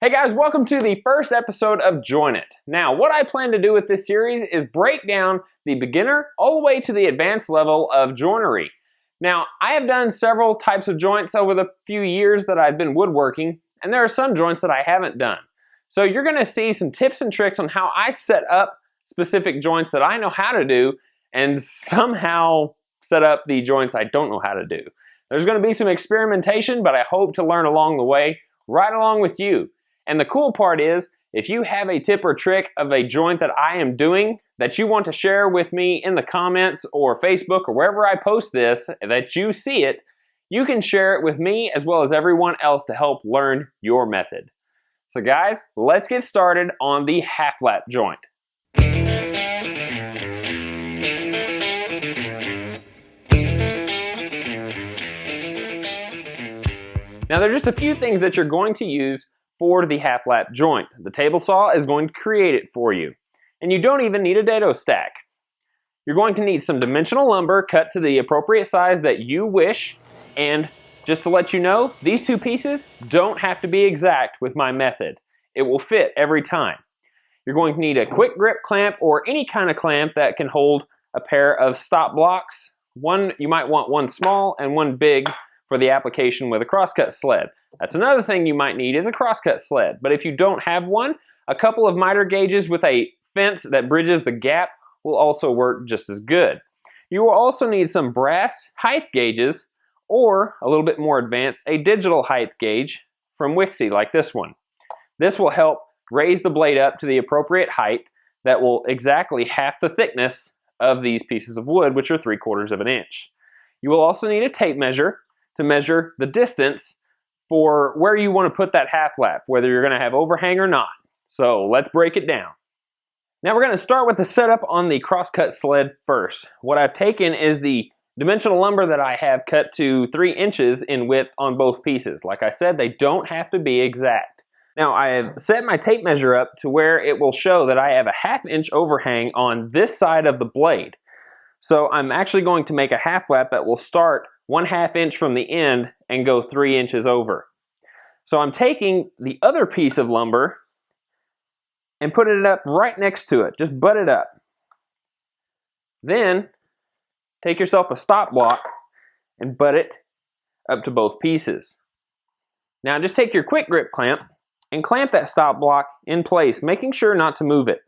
Hey guys, welcome to the first episode of Join It. Now, what I plan to do with this series is break down the beginner all the way to the advanced level of joinery. Now, I have done several types of joints over the few years that I've been woodworking, and there are some joints that I haven't done. So you're going to see some tips and tricks on how I set up specific joints that I know how to do and somehow set up the joints I don't know how to do. There's going to be some experimentation, but I hope to learn along the way, right along with you. And the cool part is, if you have a tip or trick of a joint that I am doing that you want to share with me in the comments or Facebook or wherever I post this, that you see it, you can share it with me as well as everyone else to help learn your method. So guys, let's get started on the half lap joint. Now there are just a few things that you're going to use for the half lap joint. The table saw is going to create it for you. And you don't even need a dado stack. You're going to need some dimensional lumber cut to the appropriate size that you wish. And just to let you know, these two pieces don't have to be exact with my method. It will fit every time. You're going to need a quick grip clamp or any kind of clamp that can hold a pair of stop blocks. You might want one small and one big for the application with a crosscut sled. That's another thing you might need is a crosscut sled. But if you don't have one, a couple of miter gauges with a fence that bridges the gap will also work just as good. You will also need some brass height gauges or, a little bit more advanced, a digital height gauge from Wixie like this one. This will help raise the blade up to the appropriate height that will exactly half the thickness of these pieces of wood, which are 3/4 of an inch. You will also need a tape measure to measure the distance for where you want to put that half lap, whether you're going to have overhang or not. So let's break it down. Now we're going to start with the setup on the crosscut sled first. What I've taken is the dimensional lumber that I have cut to 3 inches in width on both pieces. Like I said, they don't have to be exact. Now I have set my tape measure up to where it will show that I have a 1/2 inch overhang on this side of the blade. So I'm actually going to make a half lap that will start 1/2 inch from the end and go 3 inches over. So I'm taking the other piece of lumber and putting it up right next to it. Just butt it up. Then take yourself a stop block and butt it up to both pieces. Now just take your quick grip clamp and clamp that stop block in place, making sure not to move it.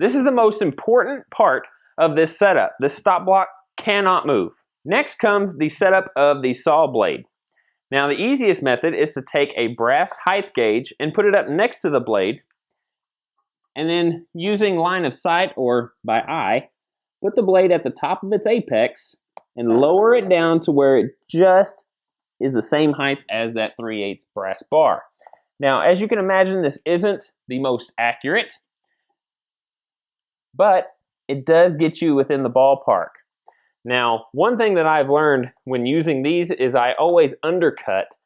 This is the most important part of this setup. This stop block cannot move. Next comes the setup of the saw blade. Now the easiest method is to take a brass height gauge and put it up next to the blade, and then using line of sight or by eye, put the blade at the top of its apex and lower it down to where it just is the same height as that 3/8 brass bar. Now as you can imagine, this isn't the most accurate, but it does get you within the ballpark. Now, one thing that I've learned when using these is I always undercut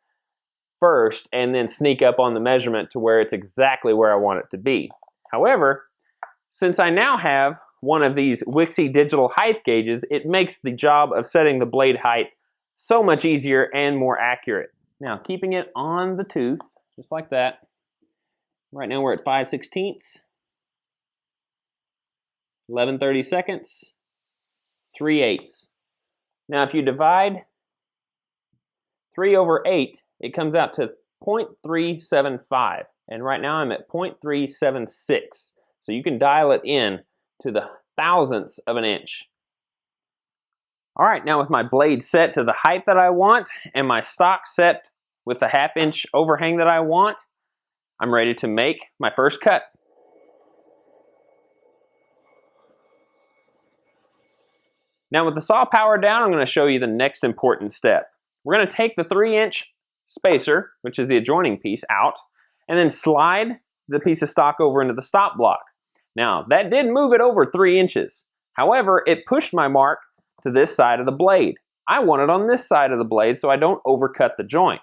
first and then sneak up on the measurement to where it's exactly where I want it to be. However, since I now have one of these Wixie digital height gauges, it makes the job of setting the blade height so much easier and more accurate. Now, keeping it on the tooth, just like that. Right now we're at 5/16, 11/32, 3/8. Now if you divide 3/8, it comes out to 0.375. And right now I'm at 0.376. So you can dial it in to the thousandths of an inch. Alright, now with my blade set to the height that I want and my stock set with the 1/2 inch overhang that I want, I'm ready to make my first cut. Now with the saw powered down, I'm going to show you the next important step. We're going to take the 3-inch spacer, which is the adjoining piece, out, and then slide the piece of stock over into the stop block. Now that did move it over 3 inches. However, it pushed my mark to this side of the blade. I want it on this side of the blade so I don't overcut the joint.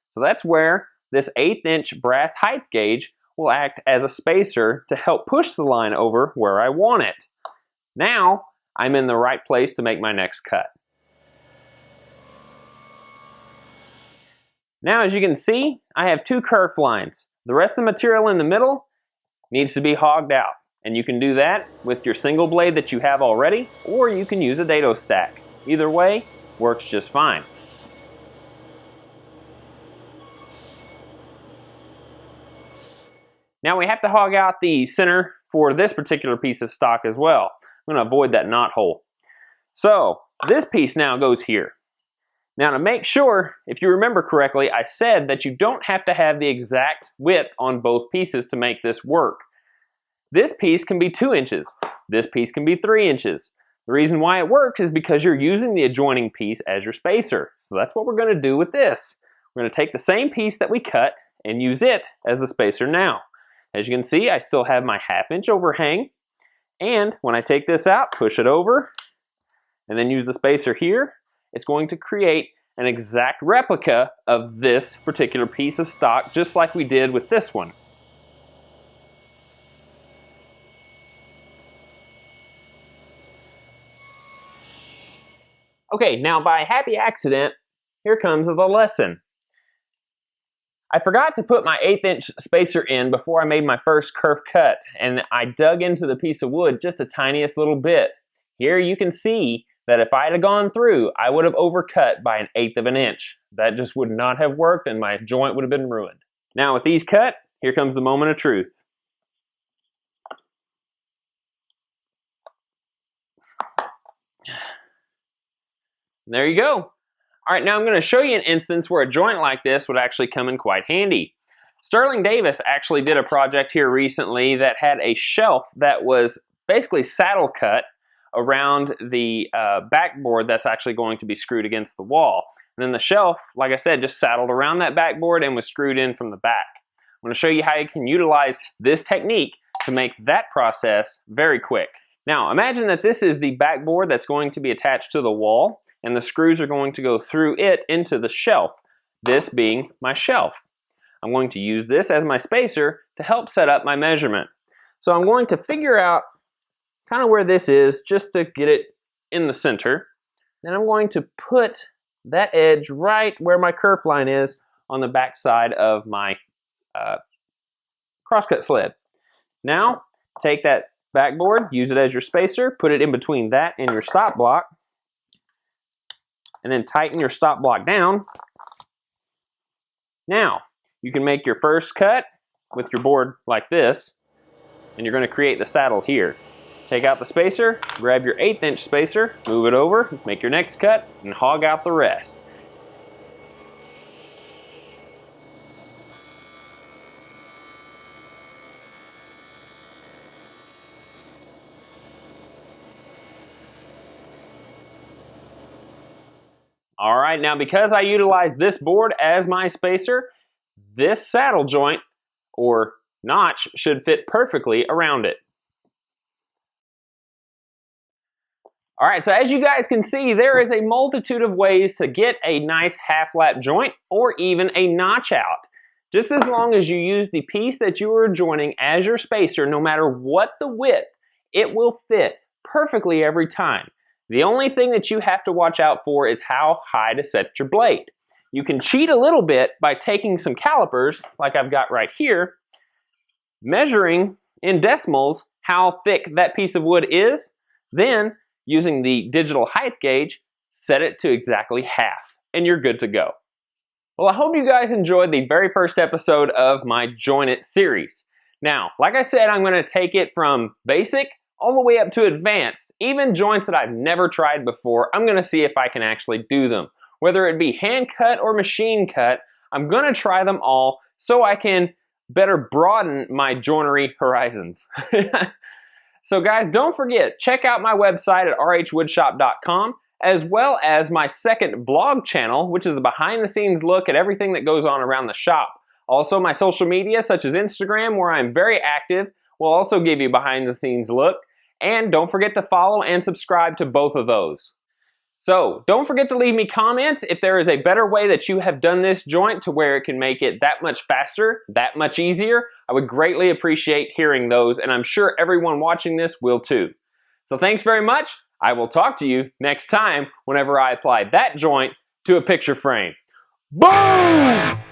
So that's where this 1/8 inch brass height gauge will act as a spacer to help push the line over where I want it. Now I'm in the right place to make my next cut. Now, as you can see, I have two kerf lines. The rest of the material in the middle needs to be hogged out. And you can do that with your single blade that you have already, or you can use a dado stack. Either way, works just fine. Now we have to hog out the center for this particular piece of stock as well. I'm going to avoid that knot hole. So this piece now goes here. Now to make sure, if you remember correctly, I said that you don't have to have the exact width on both pieces to make this work. This piece can be 2 inches. This piece can be 3 inches. The reason why it works is because you're using the adjoining piece as your spacer. So that's what we're going to do with this. We're going to take the same piece that we cut and use it as the spacer now. As you can see, I still have my 1/2 inch overhang. And when I take this out, push it over, and then use the spacer here, it's going to create an exact replica of this particular piece of stock, just like we did with this one. Okay, now by happy accident, here comes the lesson. I forgot to put my 1/8 inch spacer in before I made my first kerf cut, and I dug into the piece of wood just the tiniest little bit. Here you can see that if I had gone through, I would have overcut by 1/8 of an inch. That just would not have worked and my joint would have been ruined. Now with these cut, here comes the moment of truth. There you go. All right, now I'm going to show you an instance where a joint like this would actually come in quite handy. Sterling Davis actually did a project here recently that had a shelf that was basically saddle cut around the backboard that's actually going to be screwed against the wall. And then the shelf, like I said, just saddled around that backboard and was screwed in from the back. I'm going to show you how you can utilize this technique to make that process very quick. Now, imagine that this is the backboard that's going to be attached to the wall, and the screws are going to go through it into the shelf, this being my shelf. I'm going to use this as my spacer to help set up my measurement. So I'm going to figure out kind of where this is just to get it in the center. Then I'm going to put that edge right where my kerf line is on the back side of my crosscut sled. Now, take that backboard, use it as your spacer, put it in between that and your stop block, and then tighten your stop block down. Now, you can make your first cut with your board like this, and you're going to create the saddle here. Take out the spacer, grab your 1/8 inch spacer, move it over, make your next cut, and hog out the rest. All right, now because I utilize this board as my spacer, this saddle joint or notch should fit perfectly around it. All right, so as you guys can see, there is a multitude of ways to get a nice half-lap joint or even a notch out. Just as long as you use the piece that you are adjoining as your spacer, no matter what the width, it will fit perfectly every time. The only thing that you have to watch out for is how high to set your blade. You can cheat a little bit by taking some calipers, like I've got right here, measuring in decimals how thick that piece of wood is, then using the digital height gauge, set it to exactly half, and you're good to go. Well, I hope you guys enjoyed the very first episode of my Join It series. Now, like I said, I'm going to take it from basic all the way up to advanced. Even joints that I've never tried before, I'm going to see if I can actually do them. Whether it be hand cut or machine cut, I'm going to try them all so I can better broaden my joinery horizons. So guys, don't forget, check out my website at RHWoodshop.com, as well as my second blog channel, which is a behind-the-scenes look at everything that goes on around the shop. Also, my social media, such as Instagram, where I'm very active, will also give you a behind-the-scenes look. And don't forget to follow and subscribe to both of those. So, don't forget to leave me comments if there is a better way that you have done this joint to where it can make it that much faster, that much easier. I would greatly appreciate hearing those, and I'm sure everyone watching this will too. So thanks very much. I will talk to you next time whenever I apply that joint to a picture frame. Boom!